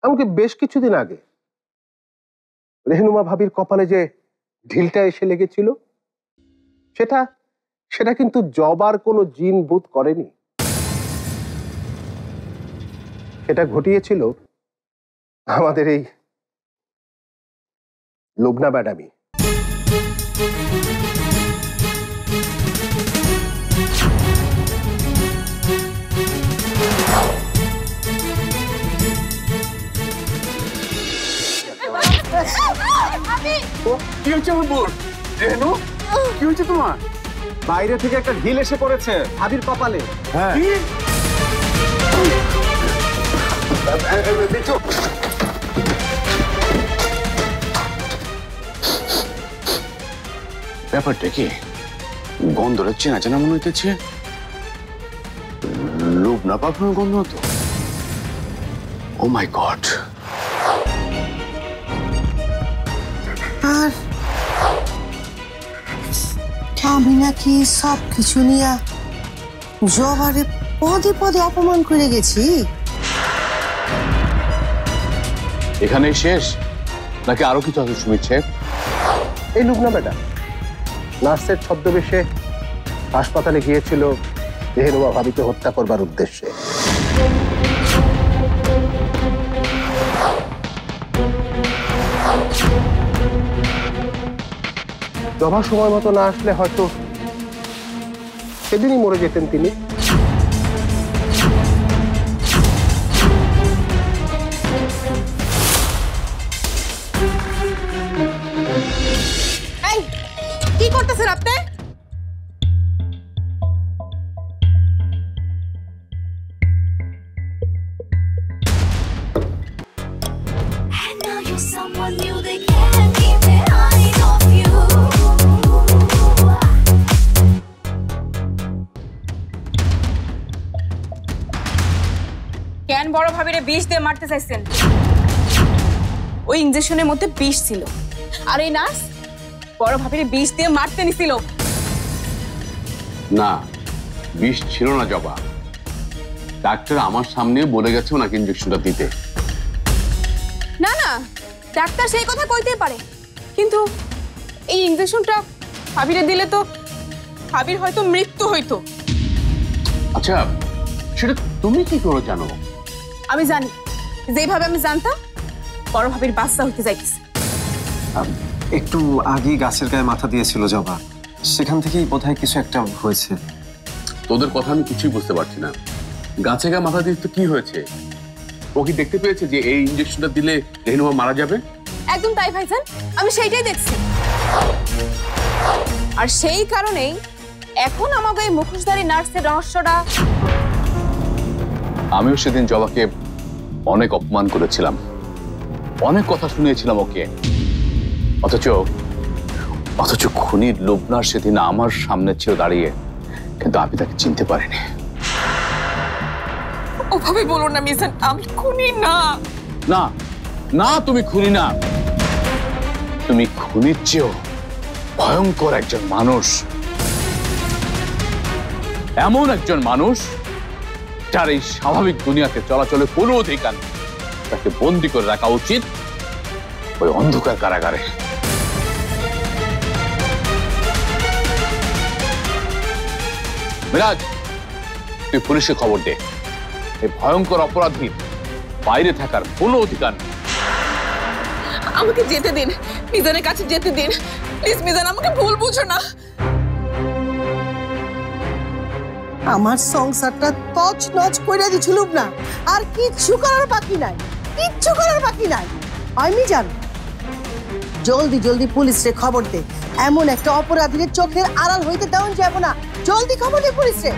এমনকি বেশ কিছুদিন আগে রেহনুমা ভাবির কপালে যে ঢিলটা এসে লেগেছিল সেটা সেটা কিন্তু জবার কোনো জিন বোধ করেনি। সেটা ঘটিয়েছিল আমাদের এই লুবনা ম্যাডামই। কি হচ্ছে আমার বোন? রেনু, কি হচ্ছে তোমার? বাইরে থেকে একটা ঢিল এসে পড়েছে ভাবির কপালে। হ্যাঁ, ব্যাপারটা কি? গন্ধটা চেনা চেনা মনে হইতেছে। লুবনা পারফিউমের গন্ধ তো। ও মাই গড। আর আমি নাকি সব কিছু নিয়ে জবারে পদে পদে অপমান করে গেছি। এখানেই শেষ নাকি আরো কিছু আছে সুমিত সাহেব? এই লুবনা ম্যাডাম নার্সের ছদ্মবেশে হাসপাতালে গিয়েছিল রেহনুমা ভাবিকে হত্যা করবার উদ্দেশ্যে। জবা সময় মতো না আসলে হয়তো সেদিনই মরে যেতেন তিনি। কি করতেছেন আপনি? কেন বড় ভাবিরে বিষ দিয়ে মারতে চাইছেন? ওই ইনজেকশনের মধ্যে বিষ ছিল, আর এই নার্স বড় ভাবিরে বিষ দিয়ে মারতে নিছিল। না, বিষ ছিল না জবা। ডাক্তার আমার সামনে বলে গেছে ওনাকে ইনজেকশনটা দিতে। না না, ডাক্তার সেই কথা কইতেই পারে, কিন্তু এই ইনজেকশনটা ভাবিরে দিলে তো ভাবির হয়তো মৃত্যু হইতো। আচ্ছা, সেটা তুমি কি করে জানো? আমি জানি, যেভাবে আমি জানতাম বড় ভাবির বাচ্চা হইতে যাইতেছে। একটু আগেই গাছের গায়ে মাথা দিয়েছিল জবা, সেখান থেকেই বোধহয় কিছু একটা হয়েছে। তোদের কথা আমি কিছুই বুঝতে পারছি না। গাছে গায়ে মাথা দিয়ে তো কি হয়েছে? ও কি দেখতে পেয়েছে যে এই ইনজেকশনটা দিলে রেহনুমা মারা যাবে? একদম তাই ভাইজান, আমি সেইটাই দেখছি। আর সেই কারণেই এখন আমাকে এই মুখোশধারী নার্সের রহস্যটা। আমিও সেদিন জবাকে অনেক অপমান করেছিলাম, অনেক কথা শুনিয়েছিলাম ওকে। অথচ খুনির লুবনার সেদিন আমার সামনে ছিল দাঁড়িয়ে, কিন্তু আমি তাকে চিনতে পারিনি। ওভাবে বলো না মিজান, আমি খুনি না। না না, তুমি খুনি না। তুমি খুনির চেয়েও ভয়ঙ্কর একজন মানুষ। এমন একজন মানুষ যার এই স্বাভাবিক দুনিয়াতে চলাচলে কোনো অধিকার নেই। তাকে বন্দি করে রাখা উচিত ওই অন্ধকার কারাগারে। মিরাজ, তুই পুলিশে খবর দে। এই ভয়ঙ্কর অপরাধীর বাইরে থাকার কোনো অধিকার নেই। আমাকে যেতে দিন, মিজানের কাছে যেতে দিন প্লিজ। মিজান, আমাকে ভুল বুঝো না। আমার সংসারটা তছ নছ করে দিছিল না, আর কিচ্ছু করার বাকি নাই, কিচ্ছু করার বাকি নাই। আমি জানি, জলদি জলদি পুলিশে খবর দে। এমন একটা অপরাধীর চোখের আড়াল হইতে দেওয়া যাব না। জলদি খবর দে পুলিশে।